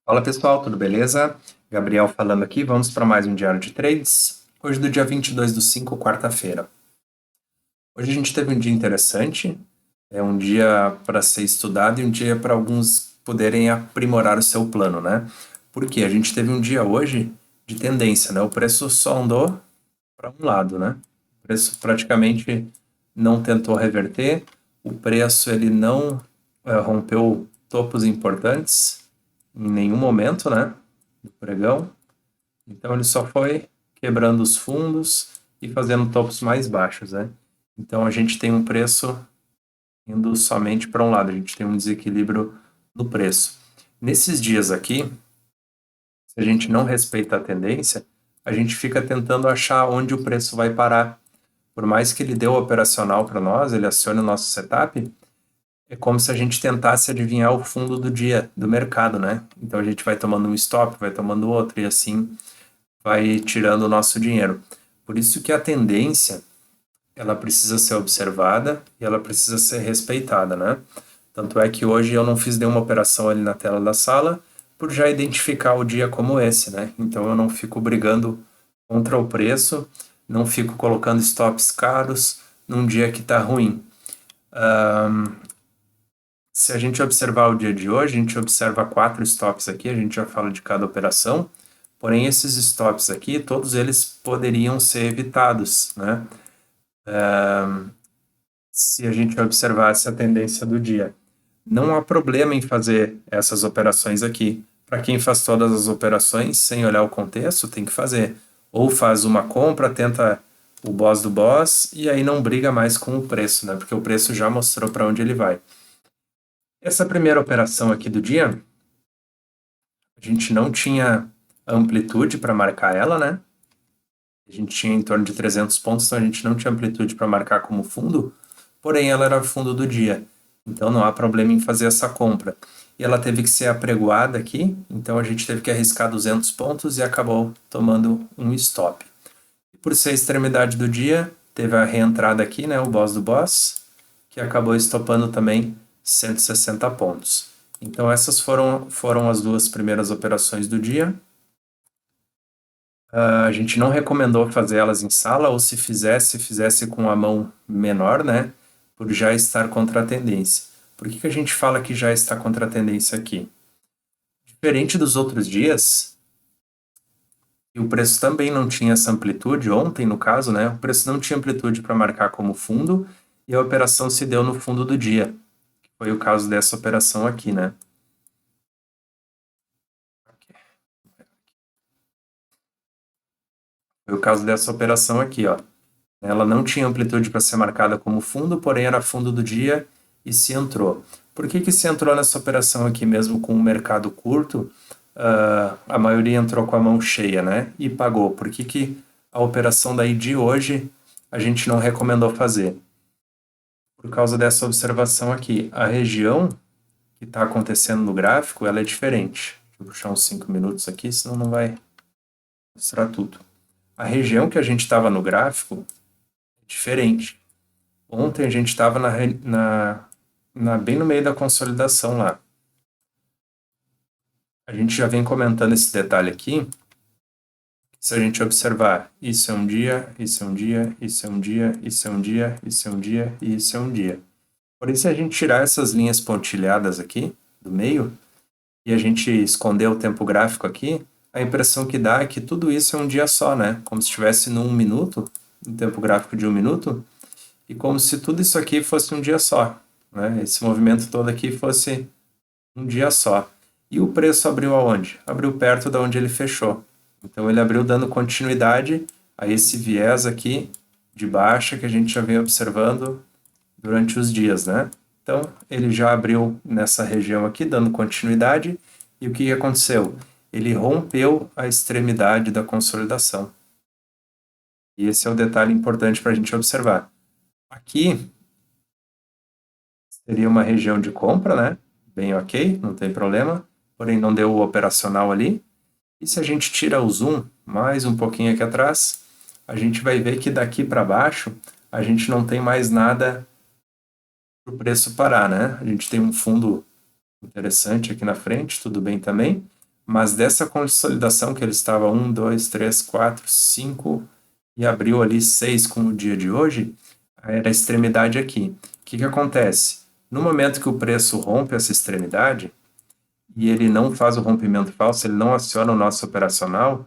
Fala pessoal, tudo beleza? Gabriel falando aqui, vamos para mais um diário de trades. Hoje do dia 22/5, quarta-feira. Hoje a gente teve um dia interessante, é um dia para ser estudado e um dia para alguns poderem aprimorar o seu plano, né? Porque a gente teve um dia hoje de tendência, né? O preço só andou para um lado, né? O preço praticamente não tentou reverter, o preço ele não rompeu topos importantes em nenhum momento, né? Do pregão. Então ele só foi quebrando os fundos e fazendo topos mais baixos, né? Então a gente tem um preço indo somente para um lado, a gente tem um desequilíbrio no preço. Nesses dias aqui, se a gente não respeita a tendência, a gente fica tentando achar onde o preço vai parar. Por mais que ele dê o operacional para nós, ele acione o nosso setup, é como se a gente tentasse adivinhar o fundo do dia, do mercado, né? Então a gente vai tomando um stop, vai tomando outro, e assim vai tirando o nosso dinheiro. Por isso que a tendência, ela precisa ser observada e ela precisa ser respeitada, né? Tanto é que hoje eu não fiz nenhuma operação ali na tela da sala, por já identificar o dia como esse, né? Então eu não fico brigando contra o preço, não fico colocando stops caros num dia que está ruim. Se a gente observar o dia de hoje, a gente observa 4 stops aqui, a gente já fala de cada operação, porém esses stops aqui, todos eles poderiam ser evitados, né? Se a gente observasse a tendência do dia. Não há problema em fazer essas operações aqui. Para quem faz todas as operações sem olhar o contexto, tem que fazer. Ou faz uma compra, tenta o boss do boss e aí não briga mais com o preço, né? Porque o preço já mostrou para onde ele vai. Essa primeira operação aqui do dia, a gente não tinha amplitude para marcar ela, né? A gente tinha em torno de 300 pontos, então a gente não tinha amplitude para marcar como fundo, porém ela era fundo do dia. Então não há problema em fazer essa compra. E ela teve que ser apregoada aqui, então a gente teve que arriscar 200 pontos e acabou tomando um stop. E por ser a extremidade do dia, teve a reentrada aqui, né, o boss do boss, que acabou estopando também 160 pontos. Então essas foram as duas primeiras operações do dia. A gente não recomendou fazer elas em sala, ou se fizesse com a mão menor, né? Por já estar contra a tendência. Por que a gente fala que já está contra a tendência aqui? Diferente dos outros dias, e o preço também não tinha essa amplitude, ontem no caso, né? O preço não tinha amplitude para marcar como fundo, e a operação se deu no fundo do dia. Foi o caso dessa operação aqui, né? Foi o caso dessa operação aqui, ó. Ela não tinha amplitude para ser marcada como fundo, porém era fundo do dia e se entrou. Por que se entrou nessa operação aqui mesmo com o mercado curto? A maioria entrou com a mão cheia, né? E pagou. Por que a operação daí de hoje a gente não recomendou fazer? Por causa dessa observação aqui. A região que está acontecendo no gráfico, ela é diferente. Deixa eu puxar uns 5 minutos aqui, senão não vai mostrar tudo. A região que a gente estava no gráfico é diferente. Ontem a gente estava bem no meio da consolidação lá. A gente já vem comentando esse detalhe aqui. Se a gente observar, isso é um dia, isso é um dia, isso é um dia, isso é um dia, isso é um dia e isso é um dia. Porém, se a gente tirar essas linhas pontilhadas aqui do meio e a gente esconder o tempo gráfico aqui, a impressão que dá é que tudo isso é um dia só, né? Como se estivesse num minuto, um tempo gráfico de um minuto, e como se tudo isso aqui fosse um dia só, né? Esse movimento todo aqui fosse um dia só. E o preço abriu aonde? Abriu perto da onde ele fechou. Então ele abriu dando continuidade a esse viés aqui de baixa que a gente já vem observando durante os dias, né? Então ele já abriu nessa região aqui dando continuidade e o que aconteceu? Ele rompeu a extremidade da consolidação. E esse é o detalhe importante para a gente observar. Aqui seria uma região de compra, né? Bem ok, não tem problema, porém não deu o operacional ali. E se a gente tira o zoom mais um pouquinho aqui atrás, a gente vai ver que daqui para baixo a gente não tem mais nada para o preço parar, né? A gente tem um fundo interessante aqui na frente, tudo bem também, mas dessa consolidação que ele estava 1, 2, 3, 4, 5 e abriu ali 6 com o dia de hoje, era a extremidade aqui. O que acontece? No momento que o preço rompe essa extremidade e ele não faz o rompimento falso, ele não aciona o nosso operacional,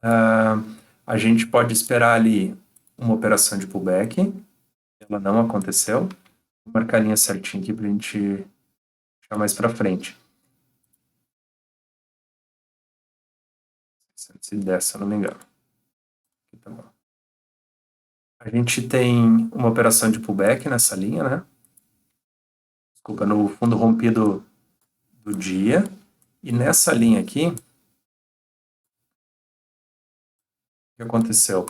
a gente pode esperar ali uma operação de pullback. Ela não aconteceu. Vou marcar a linha certinho aqui para a gente deixar mais para frente. 110, se eu não me engano. Aqui tá bom. A gente tem uma operação de pullback nessa linha, né? Desculpa, no fundo rompido do dia. E nessa linha aqui, o que aconteceu?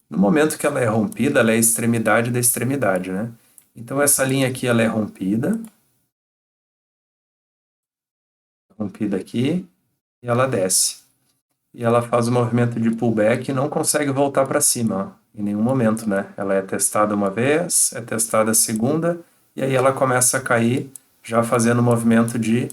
No momento que ela é rompida, ela é a extremidade da extremidade, né? Então essa linha aqui, ela é rompida aqui, e ela desce. E ela faz o movimento de pullback e não consegue voltar para cima, ó, em nenhum momento, né? Ela é testada uma vez, é testada a segunda, e aí ela começa a cair, já fazendo o movimento de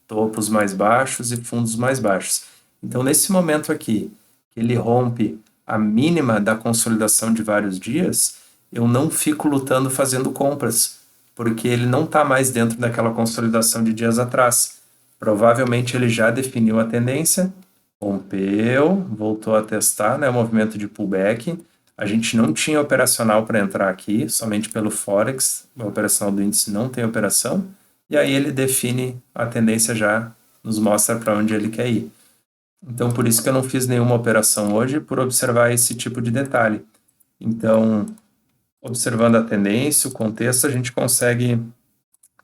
topos mais baixos e fundos mais baixos. Então, nesse momento aqui, que ele rompe a mínima da consolidação de vários dias, eu não fico lutando fazendo compras, porque ele não está mais dentro daquela consolidação de dias atrás. Provavelmente ele já definiu a tendência, rompeu, voltou a testar, né, o movimento de pullback. A gente não tinha operacional para entrar aqui, somente pelo Forex, o operacional do índice não tem operação, e aí ele define a tendência, já nos mostra para onde ele quer ir. Então, por isso que eu não fiz nenhuma operação hoje, por observar esse tipo de detalhe. Então, observando a tendência, o contexto, a gente consegue,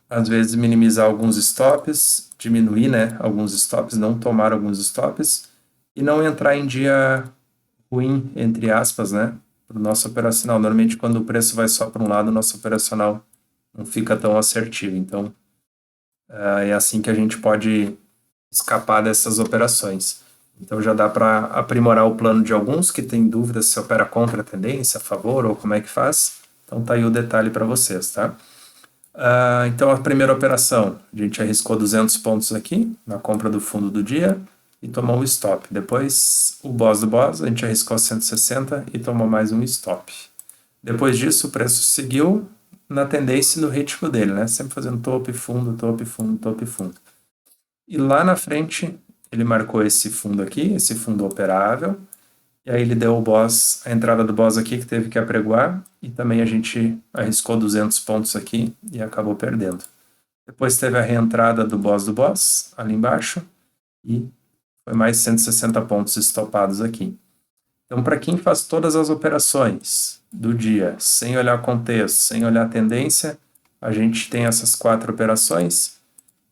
às vezes, minimizar alguns stops, diminuir, né, alguns stops, não tomar alguns stops, e não entrar em dia ruim, entre aspas, né, para o nosso operacional. Normalmente, quando o preço vai só para um lado, o nosso operacional não fica tão assertivo. Então, é assim que a gente pode escapar dessas operações. Então já dá para aprimorar o plano de alguns que têm dúvidas se opera contra a tendência, a favor ou como é que faz. Então tá aí o detalhe para vocês, tá? Então a primeira operação, a gente arriscou 200 pontos aqui na compra do fundo do dia e tomou um stop. Depois o boss do boss, a gente arriscou 160 e tomou mais um stop. Depois disso o preço seguiu na tendência e no ritmo dele, né? Sempre fazendo topo e fundo, topo e fundo, topo e fundo. E lá na frente, ele marcou esse fundo aqui, esse fundo operável, e aí ele deu o boss, a entrada do boss aqui que teve que apregoar, e também a gente arriscou 200 pontos aqui e acabou perdendo. Depois teve a reentrada do boss ali embaixo, e foi mais 160 pontos estopados aqui. Então, para quem faz todas as operações do dia, sem olhar contexto, sem olhar tendência, a gente tem essas 4 operações,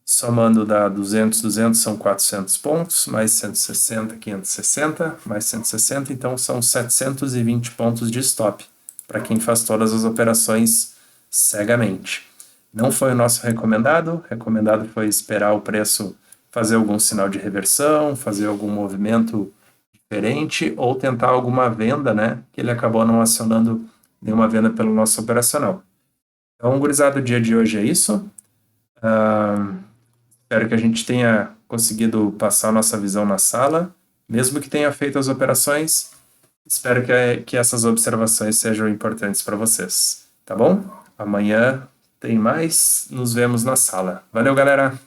somando dá 200, 200 são 400 pontos, mais 160, 560, mais 160, então são 720 pontos de stop, para quem faz todas as operações cegamente. Não foi o nosso recomendado foi esperar o preço fazer algum sinal de reversão, fazer algum movimento diferente ou tentar alguma venda, né, que ele acabou não acionando nenhuma venda pelo nosso operacional. Então, gurizada, o dia de hoje é isso. Espero que a gente tenha conseguido passar a nossa visão na sala, mesmo que tenha feito as operações. Espero que essas observações sejam importantes para vocês, tá bom? Amanhã tem mais, nos vemos na sala. Valeu, galera!